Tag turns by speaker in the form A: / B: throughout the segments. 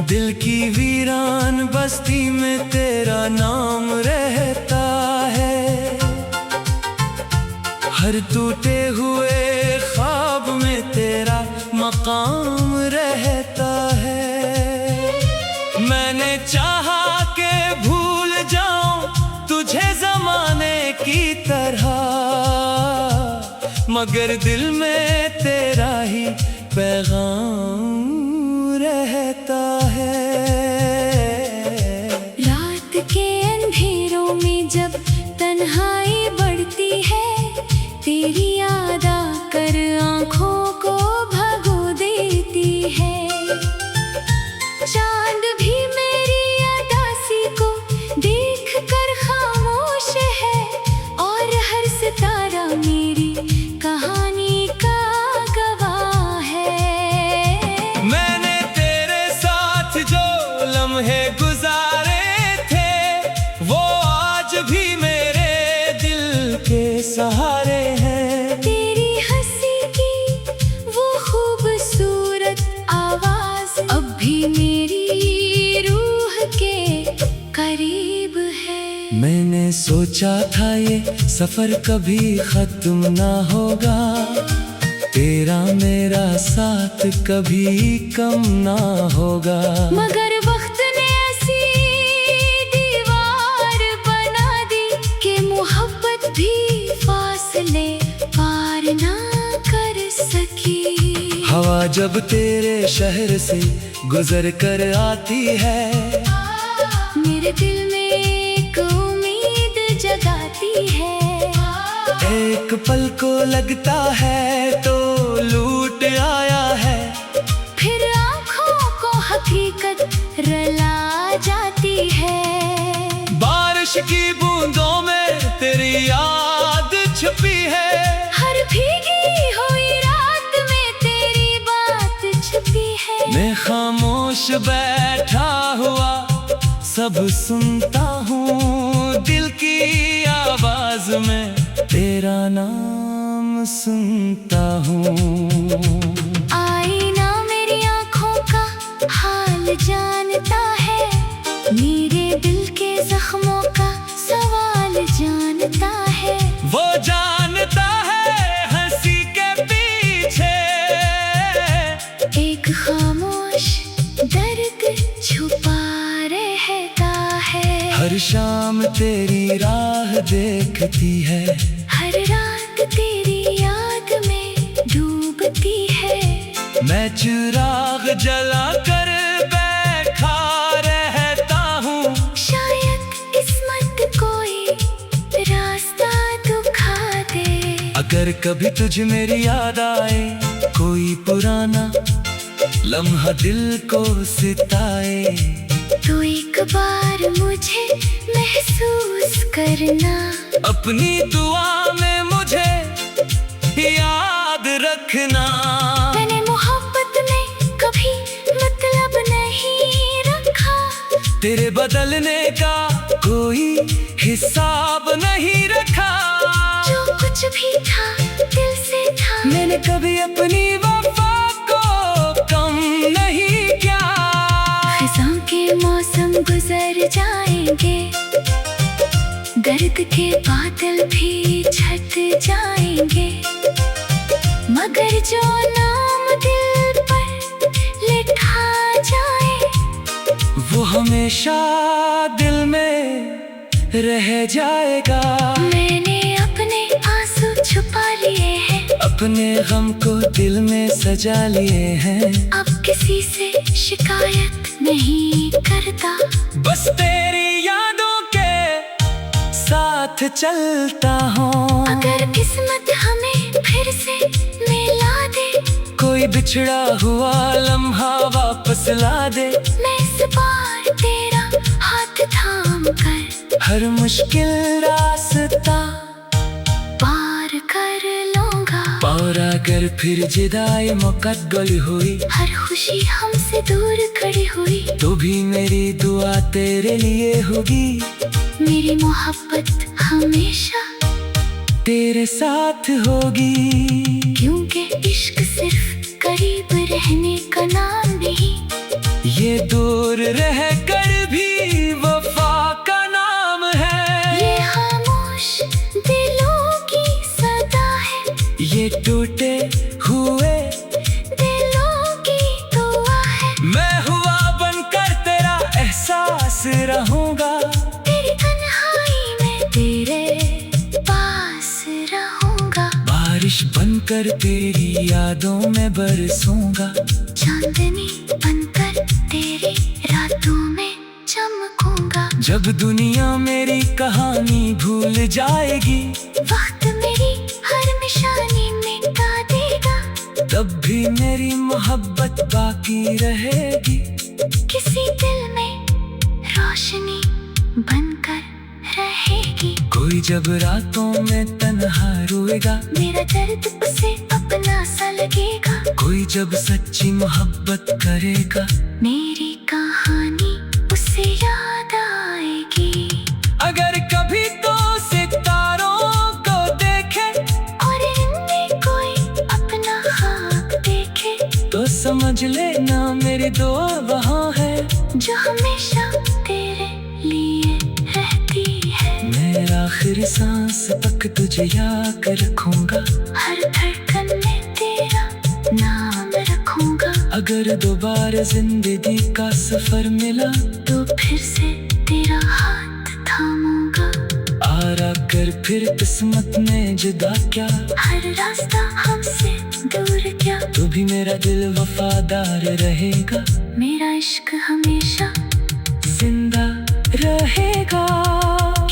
A: दिल की वीरान बस्ती में तेरा नाम रहता है। हर टूटे हुए ख्वाब में तेरा मकाम रहता है। मैंने चाहा के भूल जाऊं तुझे ज़माने की तरह, मगर दिल में तेरा ही पैगाम रहता है।
B: रात के अंधेरों में जब तन्हाई बढ़ती है, तेरी याद आकर आँखों को भगो देती है। चांद भी मेरी उदासी को देख कर खामोश है, और हर सितारा मेरी कहानी का गवाह है।
A: मैंने तेरे साथ जो लम्हे गुजारे थे, वो आज भी मेरे दिल के सहारे हैं।
B: तेरी हंसी की वो खूबसूरत आवाज अब भी मेरी रूह के करीब है।
A: मैंने सोचा था ये सफर कभी खत्म ना होगा, तेरा मेरा साथ कभी कम ना होगा।
B: मगर वक्त ने ऐसी दीवार बना दी कि मोहब्बत भी फासले पार ना कर सकी।
A: हवा जब तेरे शहर से गुजर कर आती है,
B: मेरे दिल में एक उम्मीद जगाती है।
A: एक पल को लगता है तो लूट आया है,
B: फिर आँखों को हकीकत रला जाती है।
A: बारिश की बूंदों में तेरी याद छुपी है,
B: हर भीगी हुई रात में तेरी बात छुपी है।
A: मैं खामोश बैठा हुआ सब सुनता हूँ, दिल की आवाज में तेरा नाम सुनता हूँ।
B: आईना मेरी आँखों का हाल जानता है, मेरे दिल के जख्मों का सवाल जानता है।
A: वो जानता है हंसी के पीछे
B: एक खामोश दर्द छुपा रहता है।
A: हर शाम तेरी राह देखती है,
B: हर रात तेरी याद में डूबती है।
A: मैं चिराग जला कर बैठा रहता हूँ,
B: शायद किस्मत कोई रास्ता दिखा दे।
A: अगर कभी तुझे मेरी याद आए, कोई पुराना लम्हा दिल को सिताए,
B: तो एक बार मुझे महसूस करना।
A: अपनी दुआ में मुझे याद रखना।
B: मैंने मोहब्बत में कभी मतलब नहीं रखा,
A: तेरे बदलने का कोई हिसाब नहीं रखा।
B: जो कुछ भी था दिल से था,
A: मैंने कभी अपनी वफा को कम नहीं किया।
B: खिज़ां के मौसम गुजर जाएंगे, दर्द के बादल भी छट जाएंगे, मगर जो नाम दिल पर लिखा जाए,
A: वो हमेशा दिल में रह जाएगा।
B: मैंने अपने आंसू छुपा लिए हैं,
A: अपने गम को दिल में सजा लिए हैं।
B: अब किसी से शिकायत नहीं करता,
A: बस तेरी यादों के साथ चलता हूँ।
B: अगर किस्मत हमें फिर से मिला दे,
A: कोई बिछड़ा हुआ लम्हा वापस ला दे,
B: मैं इस बार तेरा हाथ थाम कर
A: हर मुश्किल रास्ता
B: पार कर लूंगा।
A: और अगर फिर जुदाई मुकद्दर हुई,
B: हर खुशी हमसे दूर खड़ी हुई,
A: तो भी मेरी दुआ तेरे लिए होगी।
B: मेरी मोहब्बत हमेशा
A: तेरे साथ होगी।
B: क्योंकि इश्क सिर्फ करीब रहने का नाम नहीं,
A: ये दो रहूंगा,
B: तेरी तन्हाई में तेरे पास रहूंगा।
A: बारिश बनकर तेरी यादों में बरसूंगा,
B: चांदनी बनकर तेरी रातों में चमकूंगा।
A: जब दुनिया मेरी कहानी भूल जाएगी,
B: वक्त मेरी हर निशानी मिटा देगा,
A: तब भी मेरी मोहब्बत बाकी रहेगी।
B: किसी दिल में रोशनी बनकर रहेगी।
A: कोई जब रातों में तन्हा रोएगा,
B: मेरा दर्द उसे अपना सा लगेगा।
A: कोई जब सच्ची मोहब्बत करेगा,
B: मेरी कहानी उसे याद आएगी।
A: अगर कभी तो सितारों को देखे
B: और इनमें कोई अपना ख्वाब देखे,
A: तो समझ लेना मेरी दुआ वहाँ है,
B: जो हमेशा तेरे लिए रहती है।
A: मेरा आखिरी सांस तक तुझे याद रखूंगा,
B: हर धड़कन में तेरा नाम रखूंगा।
A: अगर दोबारा जिंदगी का सफर मिला,
B: तो फिर से तेरा हाथ थामूंगा।
A: आरा कर फिर किस्मत ने जुदा क्या,
B: हर रास्ता हमसे दूर क्या,
A: तो भी मेरा दिल वफादार रहेगा,
B: मेरा इश्क हमेशा
A: जिंदा रहेगा।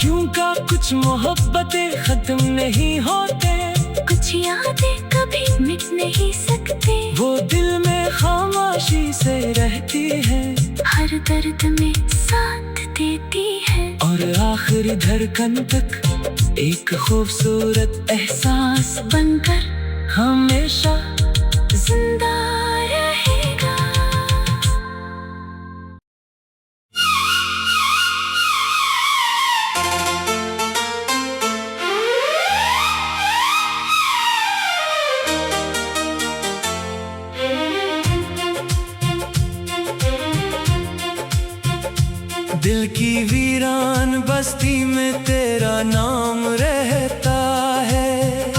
A: क्योंकि कुछ मोहब्बतें खत्म नहीं होते,
B: कुछ यादें कभी मिट नहीं सकते।
A: वो दिल में खामोशी से रहती है,
B: हर दर्द में साथ देती है,
A: और आखिरी धड़कन तक एक खूबसूरत एहसास
B: बनकर
A: हमेशा
B: जिंदा रहेगा।
A: दिल की वीरान बस्ती में तेरा नाम रहता है,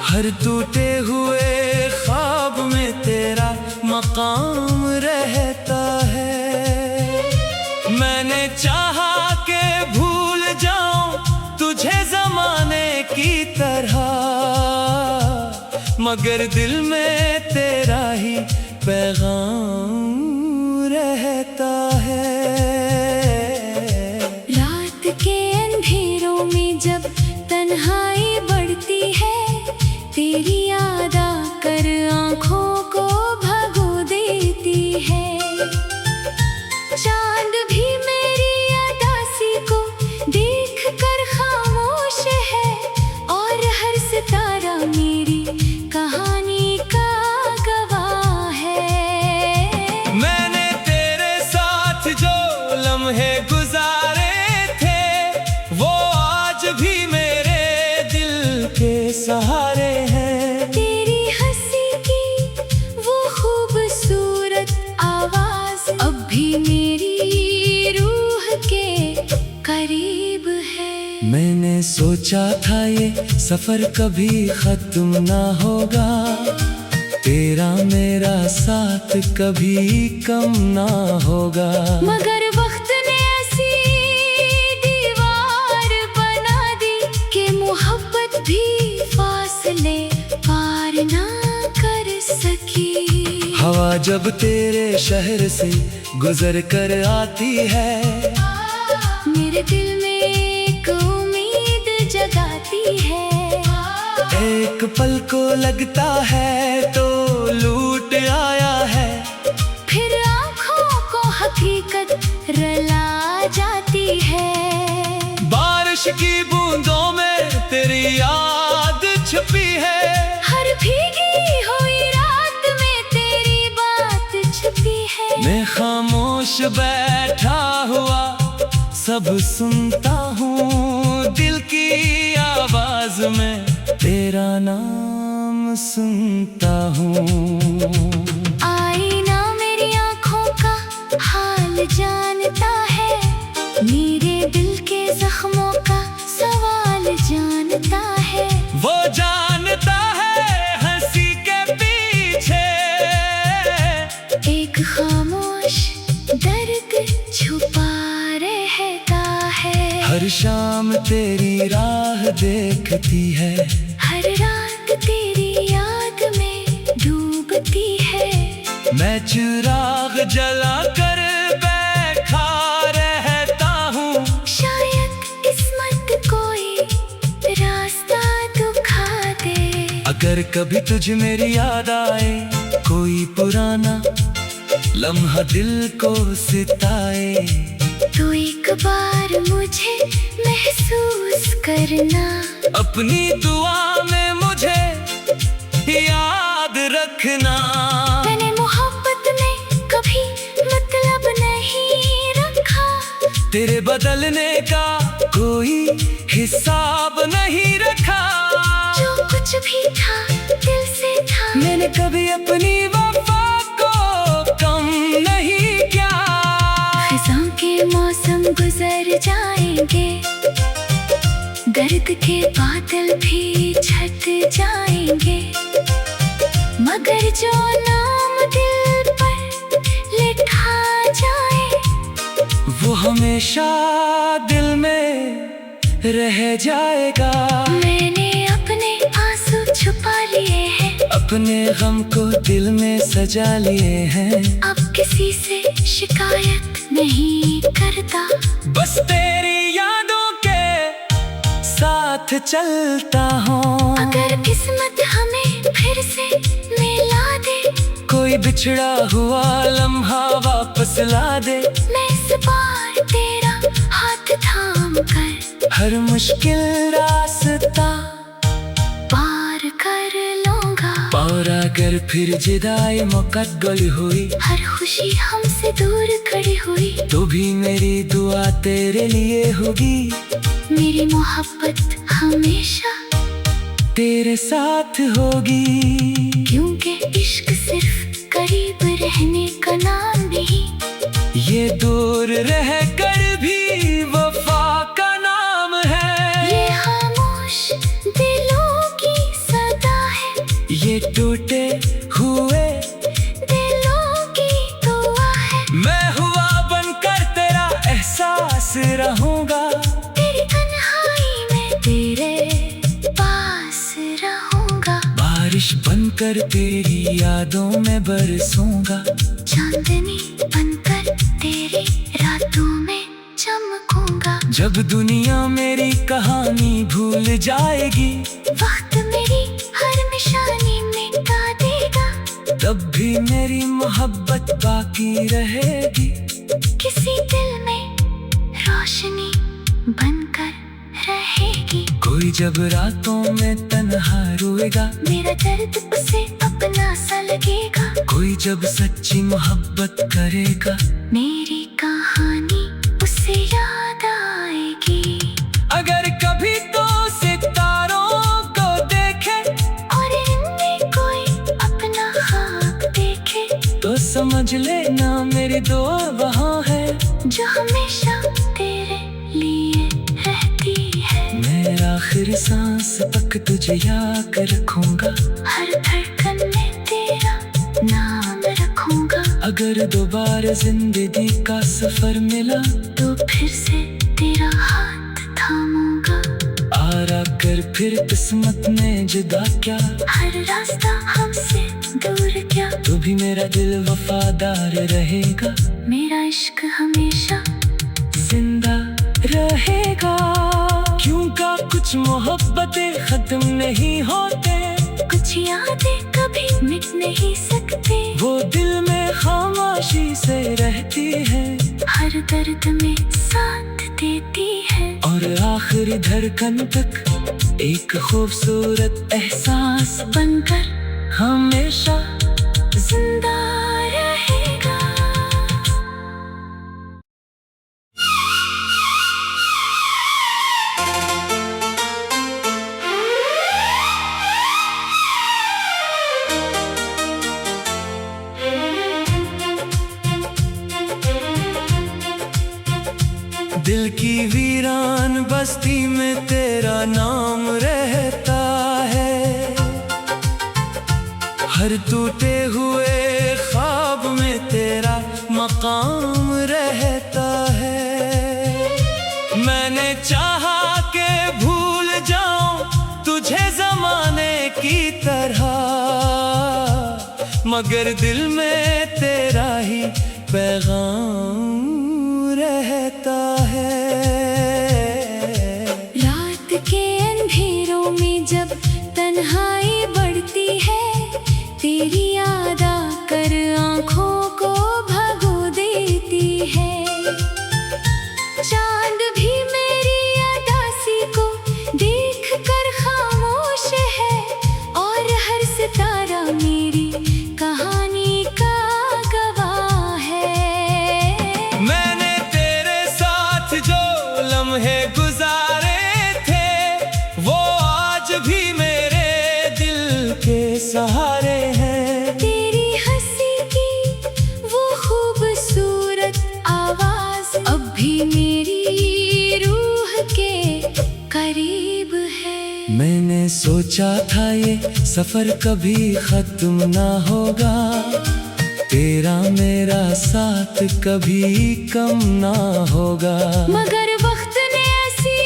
A: हर टूटे हुए ख्वाब में तेरा मकाम रहता है। मैंने चाहा के भूल जाऊं तुझे जमाने की तरह, मगर दिल में तेरा ही पैगाम रहता है।
B: रात के अंधेरों में जब तन्हाई बढ़ती है, तेरी याद आकर आँखों को भगो देती है। चांद भी मेरी उदासी को देख कर खामोश है, और हर सितारा मेरी कहानी का गवाह है।
A: मैंने तेरे साथ जो लम्हे गुजारे थे, वो आज भी मेरे दिल के सहारे हैं।
B: तेरी हंसी की वो खूबसूरत आवाज अब भी मेरी रूह के करीब है।
A: मैंने सोचा था ये सफर कभी खत्म ना होगा, तेरा मेरा साथ कभी कम ना होगा,
B: मगर वक्त ने ऐसी दीवार बना दी कि मोहब्बत भी फासले पार ना कर सकी।
A: हवा जब तेरे शहर से गुजर कर आती है,
B: मेरे दिल में एक उम्मीद जगाती है।
A: एक पल को लगता है तो लूट आया है,
B: फिर आँखों को हकीकत रला जाती है।
A: बारिश की बूंदों में तेरी याद छुपी है,
B: हर भीगी हुई रात में तेरी बात छुपी है।
A: मैं खामोश बैठा हुआ सब सुनता हूँ, दिल की आवाज में तेरा नाम सुनता हूँ।
B: आईना मेरी आँखों का हाल जानता है, मेरे दिल के जख्मों का सवाल जानता है।
A: वो जानता है हंसी के पीछे
B: एक खामोश दर्द
A: तेरी राह देखती है।
B: हर रात तेरी याद में डूबती है।
A: मैं चिराग जला कर बैठा रहता हूँ।
B: शायद किस्मत कोई रास्ता दिखा दे।
A: अगर कभी तुझ मेरी याद आए, कोई पुराना लम्हा दिल को सिताए,
B: तो एक बार मुझे महसूस करना।
A: अपनी दुआ में मुझे याद रखना।
B: मैंने मोहब्बत में कभी मतलब नहीं रखा।
A: तेरे बदलने का कोई हिसाब नहीं रखा।
B: जो कुछ भी था दिल से था।
A: मैंने कभी अपनी वफा को कम नहीं किया।
B: खिज़ां के मौसम गुजर जाएंगे, दर्द के बादल भी छट जाएंगे, मगर जो नाम दिल पर लिखा जाए,
A: वो हमेशा दिल में रह जाएगा।
B: मैंने अपने आंसू छुपा लिए हैं।
A: अपने गम को दिल में सजा लिए हैं।
B: अब किसी से शिकायत नहीं करता।
A: बस तेरी यादों के साथ चलता हूँ।
B: अगर किस्मत हमें फिर से मिला दे,
A: कोई बिछड़ा हुआ लम्हा वापस ला दे,
B: मैं इस बार तेरा हाथ थाम कर
A: हर मुश्किल रास्ता
B: पार कर लूंगा।
A: और अगर फिर जुदाई मुकद्दर हुई,
B: हर खुशी हमसे दूर खड़ी हुई,
A: तो भी मेरी दुआ तेरे लिए होगी।
B: मेरी मोहब्बत हमेशा
A: तेरे साथ होगी।
B: क्योंकि इश्क सिर्फ करीब रहने का नाम नहीं,
A: ये दूर रह कर भी वफा का नाम है।
B: ये खामोश दिलों की सदा है,
A: ये टूटे हुए
B: दिलों की दुआ है।
A: मैं हुआ बनकर तेरा एहसास रहूंगा।
B: तेरी तन्हाई में तेरे पास रहूंगा।
A: बारिश बनकर तेरी यादों में बरसूंगा।
B: चांदनी बनकर तेरी रातों में चमकूंगा।
A: जब दुनिया मेरी कहानी भूल जाएगी,
B: वक्त मेरी हर निशानी मिटा देगा,
A: तब भी मेरी मोहब्बत बाकी रहेगी।
B: किसी दिल में रोशनी बनकर रहेगी।
A: कोई जब रातों में तन्हा रोएगा,
B: मेरा दर्द उसे अपना सा लगेगा।
A: कोई जब सच्ची मोहब्बत करेगा,
B: मेरी कहानी उसे याद आएगी।
A: अगर कभी तो सितारों को देखे,
B: और इनमें कोई अपना ख्वाब देखे,
A: तो समझ लेना मेरी दुआ वहाँ है,
B: जो हमेशा तेरे लिए रहती है।
A: मेरा आखिरी सांस तक तुझे याद रखूंगा।
B: हर धड़कन में तेरा नाम रखूंगा।
A: अगर दोबारा जिंदगी का सफर मिला,
B: तो फिर से तेरा हाथ थामूंगा।
A: आरा कर फिर किस्मत में जुदा क्या,
B: हर रास्ता हमसे दूर क्या,
A: तो भी मेरा दिल वफादार रहेगा।
B: मेरा इश्क हमेशा
A: जिंदा रहेगा। क्योंकि कुछ मोहब्बतें खत्म नहीं होते,
B: कुछ यादें कभी मिट नहीं सकते,
A: वो दिल में खामोशी से रहती है,
B: हर दर्द में साथ देती है,
A: और आखिरी धड़कन तक एक खूबसूरत एहसास
B: बनकर
A: हमेशा
B: जिंदा रहेगा।
A: दिल की वीरान बस्ती में तेरा नाम रहता है, हर टूटे हुए ख्वाब में तेरा मकाम रहता है। मैंने चाहा कि तरह, मगर दिल में तेरा ही पैगाम रहता है।
B: रात के अंधेरों में जब तन्हाई बढ़ती है, तेरी याद आकर आँखों को भगो देती है। चांद भी मेरी उदासी को देख कर खामोश है, और हर सितारा मेरी कहानी का गवाह है।
A: मैंने तेरे साथ जो लम्हे गुजारे थे, वो आज भी मेरे दिल के सहारे हैं।
B: तेरी हंसी की वो खूबसूरत आवाज अब भी मेरी रूह के करीब है।
A: मैंने सोचा था ये सफर कभी खत्म ना होगा, तेरा मेरा साथ कभी कम ना होगा।
B: मगर वक्त ने ऐसी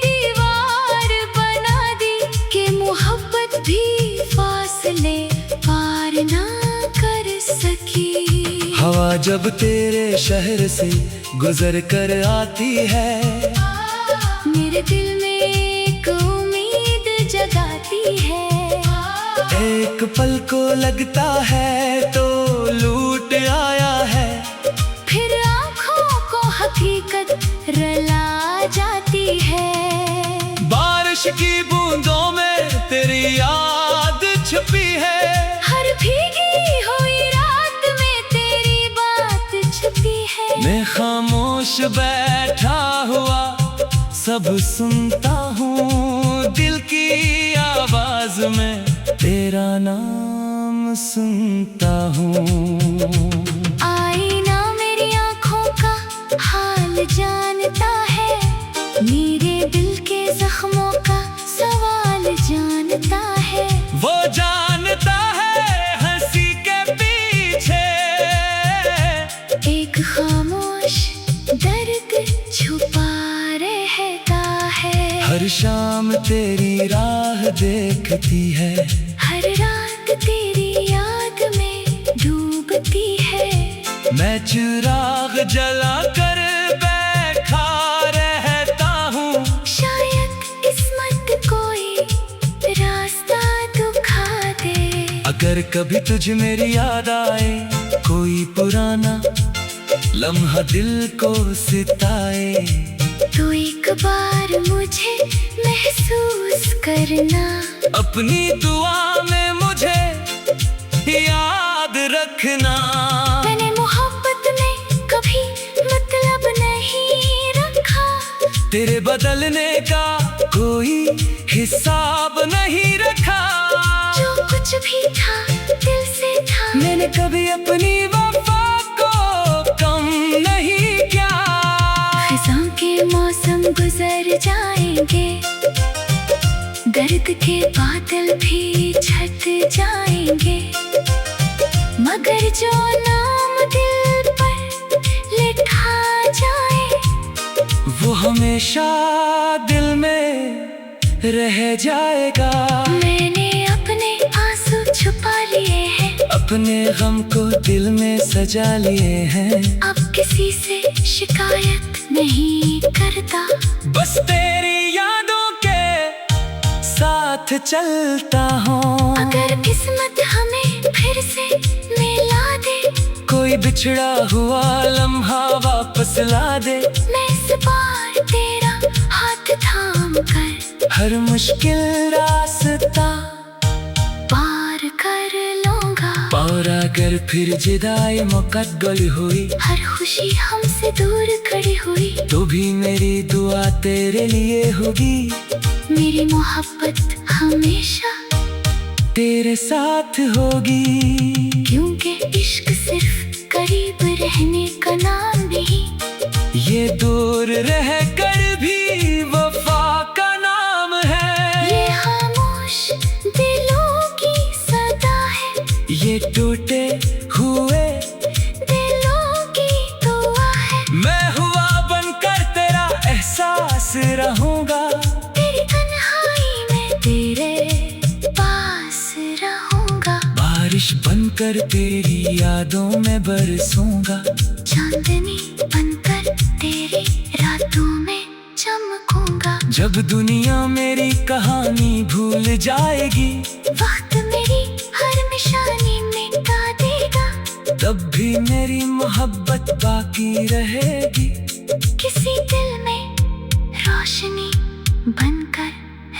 B: दीवार बना दी कि मोहब्बत भी फासले पार ना कर सकी।
A: हवा जब तेरे शहर से गुजर कर आती है,
B: मेरे दिल में एक उम्मीद जगाती है।
A: एक पल को लगता है तो लूट आया है,
B: फिर आँखों को हकीकत रुला जाती है।
A: बारिश की बूंदों में तेरी याद छुपी है,
B: हर भीगी हुई रात में तेरी बात छुपी है।
A: मैं खामोश बैठा हुआ सब सुनता हूँ, दिल की आवाज में तेरा नाम सुनता हूँ।
B: आईना मेरी आँखों का हाल जानता है, मेरे दिल के जख्मों का सवाल जानता है।
A: वो जानता है हंसी के पीछे
B: एक खामोश दर्द छुपा रहता है।
A: हर शाम तेरी राह देखती है,
B: हर रात तेरी याद में डूबती है।
A: मैं चिराग जला कर बैठा रहता हूँ,
B: शायद किस्मत कोई रास्ता दिखा दे।
A: अगर कभी तुझ मेरी याद आए, कोई पुराना लम्हा दिल को सिताए,
B: तो एक बार मुझे महसूस करना,
A: अपनी दुआ में मुझे याद रखना।
B: मैंने मोहब्बत में कभी मतलब नहीं रखा,
A: तेरे बदलने का कोई हिसाब नहीं रखा।
B: जो कुछ भी था दिल से था,
A: मैंने कभी अपनी वफा को कम नहीं किया।
B: खिज़ां के मौसम गुजर जाएंगे, दर्द के बादल भी छट जाएंगे, मगर जो नाम दिल पर लिखा जाए,
A: वो हमेशा दिल में रह जाएगा।
B: मैंने अपने आंसू छुपा लिए हैं,
A: अपने गम को दिल में सजा लिए हैं।
B: अब किसी से शिकायत नहीं करता,
A: बस तेरी यादों के साथ चलता हूँ।
B: अगर किस्मत हमें फिर से मिला दे,
A: कोई बिछड़ा हुआ लम्हा वापस ला दे,
B: मैं इस बार तेरा हाथ थाम कर
A: हर मुश्किल रास्ता
B: पार कर लूंगा।
A: और अगर फिर जुदाई मुकद्दर हुई,
B: हर खुशी हमसे दूर खड़ी हुई,
A: तो भी मेरी दुआ तेरे लिए होगी।
B: मेरी मोहब्बत हमेशा
A: तेरे साथ होगी,
B: क्योंकि इश्क सिर्फ करीब रहने का नाम नहीं,
A: ये दूर रह कर भी वफा का नाम है।
B: ये खामोश दिलों की सदा है,
A: ये टूटे हुए
B: दिलों की दुआ है।
A: मैं हुआ बनकर तेरा एहसास रहूंगा।
B: तेरी तन्हाई में तेरे पास
A: बनकर तेरी यादों में बरसूंगा।
B: चांदनी बनकर तेरी रातों में चमकूंगा।
A: जब दुनिया मेरी कहानी भूल जाएगी,
B: वक्त मेरी हर निशानी मिटा देगा।
A: तब भी मेरी मोहब्बत बाकी रहेगी।
B: किसी दिल में रोशनी बनकर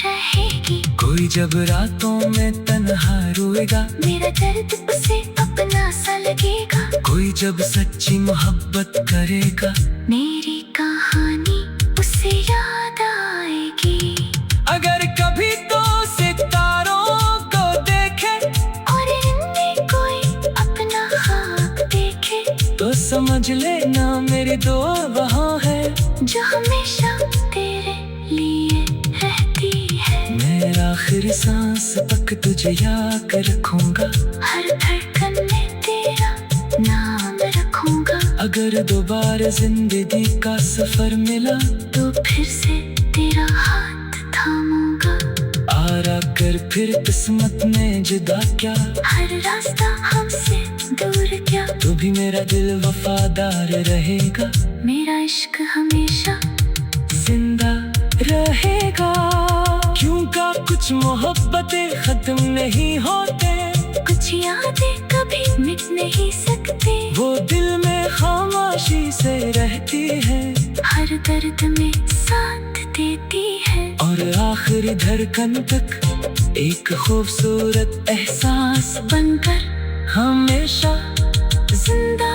B: रहेगी।
A: कोई जब रातों में तन्हा रोएगा,
B: मेरा दर्द उसे अपना सा लगेगा।
A: कोई जब सच्ची मोहब्बत करेगा,
B: मेरी कहानी उसे याद आएगी।
A: अगर कभी तो सितारों को देखे
B: और इनमें कोई अपना ख्वाब देखे,
A: तो समझ लेना मेरी दुआ वहाँ है,
B: जो हमेशा तेरे लिए रहती है।
A: मेरा आखिरी सांस तक तुझे याद रखूंगा।
B: हर धड़कन में तेरा नाम रखूंगा।
A: अगर दोबारा जिंदगी का सफर मिला,
B: तो फिर से तेरा हाथ थामूंगा।
A: आरा कर फिर किस्मत में जुदा क्या,
B: हर रास्ता हमसे दूर क्या,
A: तो भी मेरा दिल वफादार रहेगा।
B: मेरा इश्क हमेशा
A: जिंदा रहेगा। क्योंकि कुछ मोहब्बतें खत्म नहीं होते,
B: कुछ यादें कभी मिट नहीं सकते।
A: वो दिल में खामोशी से रहती है,
B: हर दर्द में साथ देती है।
A: और आखिरी धड़कन तक एक खूबसूरत एहसास
B: बनकर
A: हमेशा
B: जिंदा